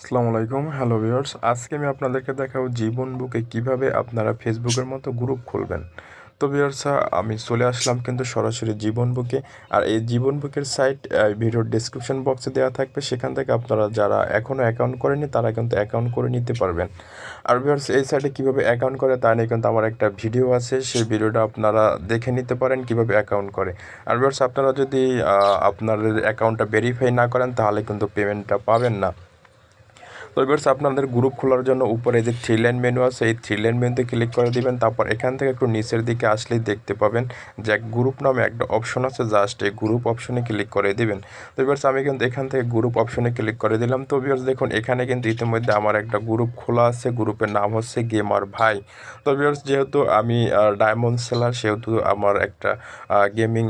আসসালামু আলাইকুম, hello viewers. আজকে আমি আপনাদেরকে দেখাবো জীবন বুকে কিভাবে আপনারা ফেসবুকের মতো গ্রুপ খুলবেন। তো ভিউয়ার্স, আমি চলে আসলাম কিন্তু সরাসরি জীবন বুকে। আর এই জীবন বুকের সাইট ভিডিওর ডেসক্রিপশন বক্সে দেওয়া থাকবে, সেখান থেকে আপনারা যারা এখনও অ্যাকাউন্ট করেনি তারা কিন্তু অ্যাকাউন্ট করে নিতে পারবেন। আর ভিউয়ার্স, এই সাইটে কীভাবে অ্যাকাউন্ট করে তা নিয়ে কিন্তু আমার একটা ভিডিও আছে, সেই ভিডিওটা আপনারা দেখে নিতে পারেন কীভাবে অ্যাকাউন্ট করে। আর ভিউয়ার্স, আপনারা যদি আপনাদের অ্যাকাউন্টটা ভেরিফাই না করেন তাহলে কিন্তু পেমেন্টটা পাবেন না। তো ভিউয়ার্স, আপনাদের গ্রুপ খোলার জন্য উপরে যে থ্রি লাইন মেনু আছে, এই থ্রি লাইন মেনুতে ক্লিক করে দিবেন। তারপর এখান থেকে একটু নিচের দিকে আসলেই দেখতে পাবেন যে গ্রুপ নামে একটা অপশন আছে, জাস্ট এই গ্রুপ অপশনে ক্লিক করে দিবেন। তো ভিউয়ার্স, আমি কিন্তু এখান থেকে গ্রুপ অপশনে ক্লিক করে দিলাম। তো ভিউয়ার্স, দেখুন এখানে কিন্তু ইতিমধ্যে আমার একটা গ্রুপ খোলা আছে, গ্রুপের নাম হচ্ছে গেমার ভাই। তো ভিউয়ার্স, যেহেতু আমি ডায়মন্ড সেলার, সেহেতু আমার একটা গেমিং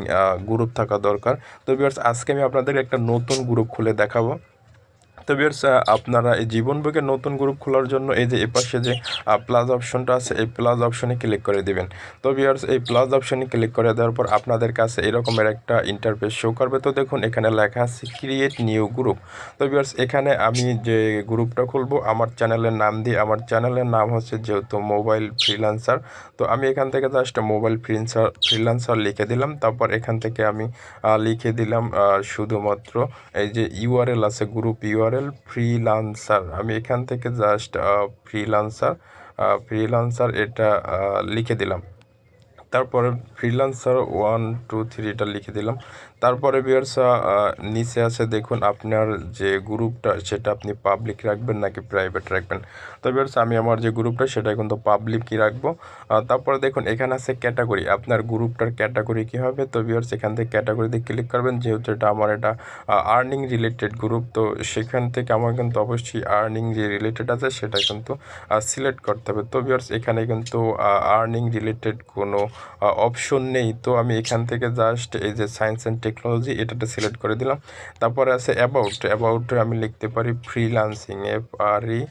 গ্রুপ থাকা দরকার। তো ভিউয়ার্স, আজকে আমি আপনাদের একটা নতুন গ্রুপ খুলে দেখাবো। তো ভিউয়ার্স, আপনারা এই জীবন বুকের নতুন গ্রুপ খোলার জন্য এই যে এপাশে যে প্লাস অপশনটা আছে, এই প্লাস অপশনে ক্লিক করে দিবেন। তো ভিউয়ার্স, এই প্লাস অপশনে ক্লিক করে দেওয়ার পর আপনাদের কাছে এরকমের একটা ইন্টারফেস শো করবে। তো দেখুন এখানে লেখা আছে ক্রিয়েট নিউ গ্রুপ। তো ভিউয়ার্স, এখানে আমি যে গ্রুপটা খুলবো আমার চ্যানেলের নাম দিয়ে, আমার চ্যানেলের নাম হচ্ছে যেহেতু মোবাইল ফ্রিল্যান্সার, তো আমি এখান থেকে জাস্ট মোবাইল ফ্রিল্যান্সার লিখে দিলাম। তারপর এখান থেকে আমি লিখে দিলাম শুধুমাত্র এই যে ইউআরএল আছে, গ্রুপ ইউআরএল ফ্রিল্যান্সার। আমি এখান থেকে জাস্ট ফ্রিল্যান্সার এটা লিখে দিলাম। তারপরে ফ্রিল্যান্সার 1 2 3 এটা লিখে দিলাম। তারপরে ভিউয়ার্স, নিচে আছে দেখুন আপনার যে গ্রুপটা সেটা আপনি পাবলিক রাখবেন নাকি প্রাইভেট রাখবেন। তো ভিউয়ার্স, আমি আমার যে গ্রুপটা সেটা কিন্তু পাবলিকই রাখবো। তারপরে দেখুন এখানে আছে ক্যাটাগরি, আপনার গ্রুপটার ক্যাটাগরি কী হবে। তো ভিউয়ার্স, এখান থেকে ক্যাটাগরিতে ক্লিক করবেন। যেহেতু এটা আমার এটা আর্নিং রিলেটেড গ্রুপ, তো সেখান থেকে আমার কিন্তু অবশ্যই আর্নিং যে রিলেটেড আছে সেটা কিন্তু সিলেক্ট করতে হবে। তো ভিউয়ার্স, এখানে কিন্তু আর্নিং রিলেটেড কোনো অপশন নেই। তো আমি এখান থেকে জাস্ট এই যে সায়েন্স অ্যান্ড টেকনোলজি এটাতে সিলেক্ট করে দিলাম। তারপরে আছে অ্যাবাউটে আমি লিখতে পারি ফ্রিল্যান্সিং, FRELANCING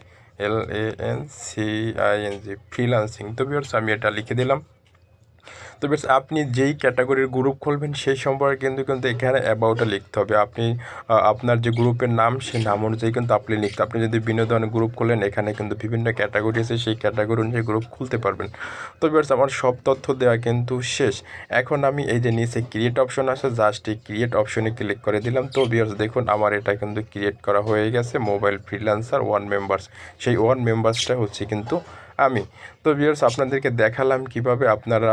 ফ্রিল্যান্সিং। তো ভিউয়ার্স, আমি এটা লিখে দিলাম। তো বেশ, আপনি যেই ক্যাটাগরির গ্রুপ খুলবেন সেই সম্পর্কে কিন্তু এখানে অ্যাবাউটে লিখতে হবে। আপনি আপনার যে গ্রুপের নাম সেই নাম অনুযায়ী কিন্তু আপনি লিখতে, আপনি যদি বিনোদনের গ্রুপ খোলেন এখানে কিন্তু বিভিন্ন ক্যাটাগরি আছে, সেই ক্যাটাগরি অনুযায়ী গ্রুপ খুলতে পারবেন। তো বেশ, আমার সব তথ্য দেওয়া কিন্তু শেষ। এখন আমি এই যে নিচে ক্রিয়েট অপশন আছে, জাস্ট এই ক্রিয়েট অপশনে ক্লিক করে দিলাম। তো ভিউয়ার্স, দেখুন আমার এটা কিন্তু ক্রিয়েট করা হয়ে গেছে, মোবাইল ফ্রিল্যান্সার 1 মেম্বার্স। সেই 1 মেম্বার্সটা হচ্ছে কিন্তু আমি। তো ভিউয়ার্স, আপনাদেরকে দেখালাম কিভাবে আপনারা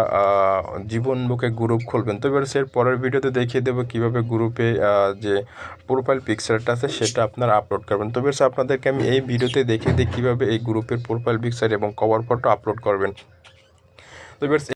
জীবনবুকে গ্রুপ খুলবেন। তো ভিউয়ার্স, এর পরের ভিডিওতে দেখিয়ে দেবো কীভাবে গ্রুপে যে প্রোফাইল পিকচারটা আছে সেটা আপনারা আপলোড করবেন। তো ভিউয়ার্স, আপনাদেরকে আমি এই ভিডিওতে দেখিয়ে দিই কীভাবে এই গ্রুপের প্রোফাইল পিকচার এবং কভার ফটো আপলোড করবেন। তো ভিউয়ার্স,